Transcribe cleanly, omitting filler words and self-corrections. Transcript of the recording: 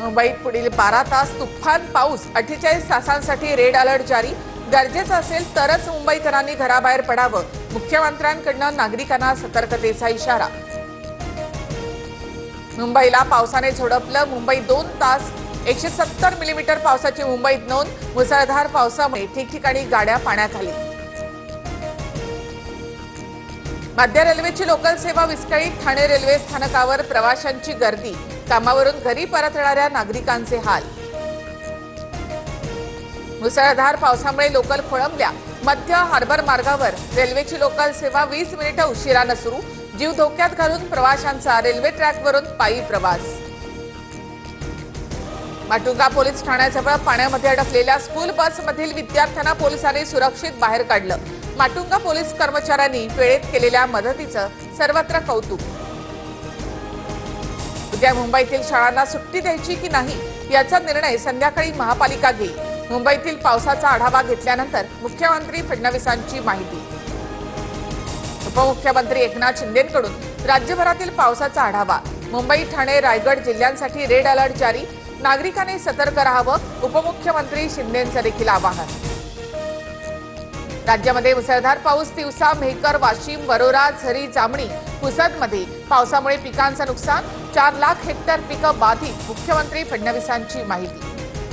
मुंबईत पुढील 12 तास तुफान पाऊस, 48 तासांसाठी रेड अलर्ट जारी। गरजेचं असेल तरच मुंबईकरांनी घराबाहेर पडावं, मुख्यमंत्र्यांकडून नागरिकांना सतर्कतेचा इशारा। मुंबईला पावसाने झोडपलं, मुंबईत 2 तास 170 मिलीमीटर पावसाची मुंबईत नोंद। मुसळधार पावसामुळे ठिकठिकाणी गाड्या पाण्याखाली। मध्य रेल्वेची लोकल सेवा विस्कळीत, ठाणे रेल्वे स्थानकावर प्रवाशांची गर्दी, कामावरून घरी परतणाऱ्या नागरिकांचे हाल। मुसळधार पावसामुळे लोकल खोळंबल्या, मध्य हार्बर मार्गावर रेल्वेची लोकल सेवा 20 मिनिटं उशिरानं सुरू। जीव धोक्यात घालून प्रवाशांचा रेल्वे ट्रॅकवरून पायी प्रवास। माटुंगा पोलीस ठाण्याजवळ पाण्यामध्ये अडकलेल्या स्कूल बसमधील विद्यार्थ्यांना पोलिसांनी सुरक्षित बाहेर काढलं। माटुंगा पोलीस कर्मचाऱ्यांनी वेळेत केलेल्या मदतीचं सर्वत्र कौतुक। उद्या मुंबईतील शाळांना सुट्टी द्यायची की नाही याचा निर्णय संध्याकाळी महापालिका घेईल। मुंबईतील पावसाचा आढावा घेतल्यानंतर मुख्यमंत्री फडणवीसांची माहिती। उपमुख्यमंत्री एकनाथ शिंदेंकडून राज्यभरातील पावसाचा आढावा। मुंबई, ठाणे, रायगड जिल्ह्यांसाठी रेड अलर्ट जारी, नागरिकांनी सतर्क राहावं, उपमुख्यमंत्री शिंदेंचं देखील आवाहन। राज्यामध्ये मुसळधार पाऊस, तिवसा, मेहकर, वाशिम, वरोरा, झरी, जामणी, पुसदमध्ये पावसामुळे पिकांचं नुकसान, 4 लाख हेक्टर पिकं बाधित, मुख्यमंत्री फडणवीसांची माहिती।